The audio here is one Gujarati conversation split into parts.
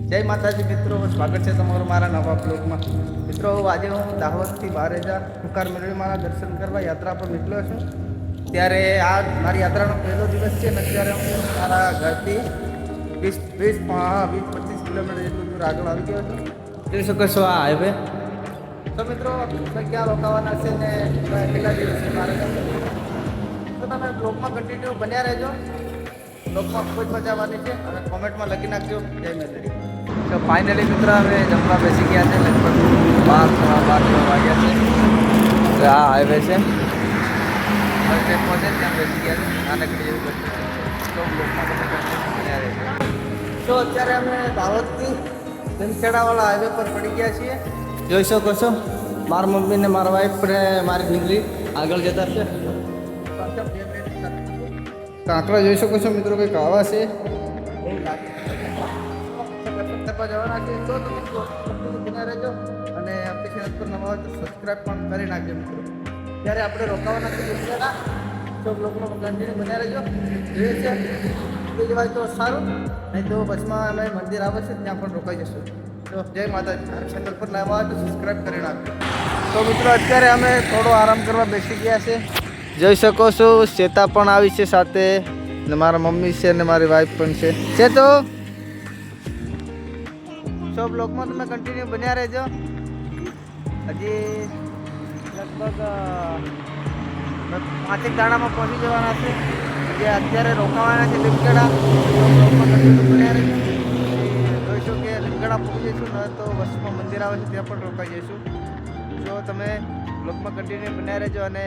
જય માતાજી મિત્રો, સ્વાગત છે તમારું મારા નવા બ્લોગમાં. મિત્રો, આજે હું દાહોદથી 12,000 પુકાર મેળવીમાના દર્શન કરવા યાત્રા પર નીકળ્યો છું. ત્યારે આ મારી યાત્રાનો પહેલો દિવસ છે અને અત્યારે હું મારા ઘરથી 20-25 કિલોમીટર જેટલું દૂર આગળ આવી ગયો છું. જોઈ શકો છો આ હાઈવે. તો મિત્રો, આપણે ક્યાં રોકાવાના છે ને કેટલા દિવસે મારે તો તમે બ્લોગમાં કન્ટિન્યુ બન્યા રહેજો. બ્લોગમાં ખૂબ જ મજા આવવાની છે અને કોમેન્ટમાં લખી નાખજો જય મેલડી. તો ફાઇનલી મિત્રો હવે જમવા બેસી ગયા છે. લગભગ 12 વાગ્યા છે. આ હાઈવે છે, પહોંચે ત્યાં બેસી ગયા છે. નાનકડી એવું બધું છે. તો બ્લોગમાં તમે કન્ટિન્યુ બન્યા રહેજો. તો અત્યારે અમે દાહોદથી ધનખેડાવાળા હાઈવે પર પડી ગયા છીએ. જોઈ શકો છો મારા મમ્મી ને મારા વાઈફ ને મારી દીકરી આગળ જતા છે. કાંકરા જોઈ શકો છો મિત્રો, કંઈક આવા છે. જવાના છે તો તમે બના રહેજો અને આપણી ચેનલ પર નવા હોય તો સબસ્ક્રાઈબ પણ કરી નાખજો મિત્રો. ત્યારે આપણે રોકાવાના છે દુનિયાના તો બ્લોગમાં કન્ટિન્યુ બન્યા રહેજો. જોઈએ છે જવાય તો સારું, નહીં તો બસમાં અમે મંદિર આવે છે ત્યાં પણ રોકાઈ જશું. તો જય માતાજી. ચેનલ પર નવા હોય તો સબસ્ક્રાઈબ કરી નાખજો. તો મિત્રો, અત્યારે અમે થોડો આરામ કરવા બેસી ગયા છે. જોઈ શકો છો શ્વેતા પણ આવી છે સાથે ને મારા મમ્મી છે ને મારી વાઈફ પણ છે. તો સો બ્લોગમાં તમે કન્ટિન્યુ બન્યા રહેજો. હજી લગભગ 5 દાડામાં પહોંચી જવાના છે. જે અત્યારે રોકાવાના છે લીમખેડા. બ્લોગમાં કન્ટિન્યુ બન્યા રહેજો. જોઈશું કે લીમખેડા પહોંચી જઈશું ને તો બસમાં મંદિર આવે છે ત્યાં પણ રોકાઈ જઈશું. જો તમે બ્લોગમાં કન્ટિન્યુ બન્યા રહેજો અને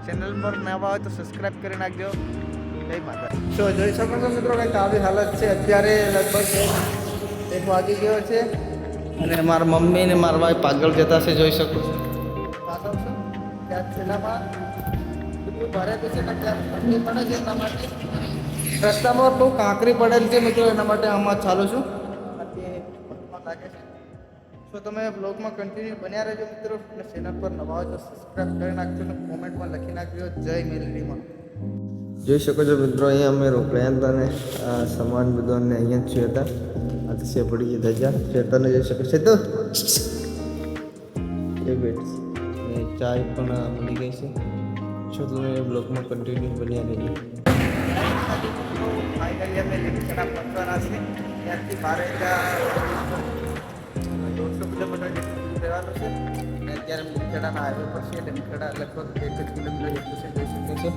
ચેનલ પર નવા હોય તો સબસ્ક્રાઈબ કરી નાખજો. જય માતા. તો જોઈ શકો છો મિત્રો, કંઈક આવી હાલત છે. અત્યારે લગભગ 1 વાગી ગયો છે અને મારા મમ્મી ને મારા ભાઈ પાગલ જતા છે. જોઈ શકો છો પાગલ છો ત્યાં છેલ્લામાં બધું ભારે છે ને ત્યાં ઠંડી પડે છે. એના માટે રસ્તામાં બહુ કાંકરી પડેલ છે મિત્રો, એના માટે આમાં ચાલું છું. લાગે છે. તો તમે બ્લોગમાં કન્ટિન્યુ બન્યા રહેજો મિત્રો અને ચેનલ પર નવા હોય તો સબસ્ક્રાઈબ કરી નાખજો અને કોમેન્ટમાં લખી નાખજો જય મેલડીમાં. જોઈ શકો છો મિત્રો, અહીંયા અમે રોકાયા હતા અને આ સામાન બધો અમને અહીંયા જ જોયા હતા. આ તો પડી ગઈ ધજા શ્વેતાને જોઈ શકો છે. તો એ બેઠ ને ચાય પણ મળી ગઈ છે. શું તમે બ્લોગમાં કન્ટિન્યુ બન્યા રહેજો. ફાઇનલી અમે લીમખેડા પહોંચવાના છે. ત્યાંથી 1,200 કિલોમીટર જેટલું રહેવાનું છે અને અત્યારે લીમખેડાના હાઈવે પર છે. લીમખેડા લગભગ 1 કિલોમીટર જેટલું છે. જોઈ શકે છે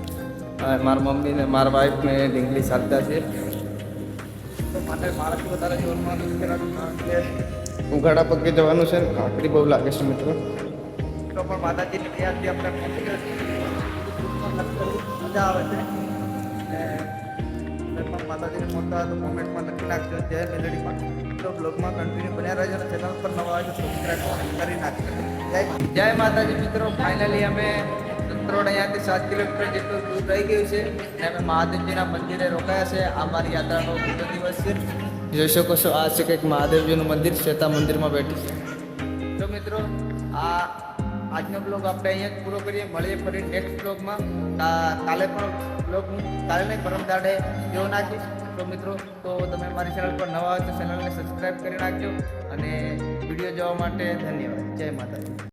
મારા મમ્મી ને મારા વાઈફ ને ઢીંગલી ચાલતા છે. તો માટે મારાથી વધારે જોરમાં ઉઘાડા પગે જવાનું છે. કાંકરી બહુ લાગે છે મિત્રો. તો પણ માતાજીની દયાથી આપણે પહોંચી ગયો છે. મજા આવે છે અને પણ માતાજીને મળતા તો કોમેન્ટમાં લખી નાખજો જય મેલડીમાં. તો બ્લોગમાં કન્ટિન્યુ બન્યા રહેજો અને ચેનલ પર નવા હોય તો સબસ્ક્રાઈબ કરી નાખજો. જય માતાજી મિત્રો. ફાઇનલી અમે સત્રોડ અહીંયાથી 7 કિલોમીટર જેટલું દૂર રહી ગયું છે અને અમે મહાદેવજીના મંદિરે રોકાયા છે. આ મારી યાત્રાનો બીજો દિવસ છે. જોઈ શકો છો આ છે કંઈક મહાદેવજીનું મંદિર. શ્વેતા મંદિરમાં બેઠી છે. તો મિત્રો, આજનો બ્લોગ આપણે અહીંયા જ પૂરો કરીએ. મળીએ ફરી નેક્સ્ટ બ્લોગમાં. કાલે પણ બ્લોગ કાલે નહીં પરમ દાડે જેવો નાખીશ. તો મિત્રો, તો તમે મારી ચેનલ પર નવા હોય તો ચેનલને સબસ્ક્રાઈબ કરી નાખજો અને વિડીયો જોવા માટે ધન્યવાદ. જય માતાજી.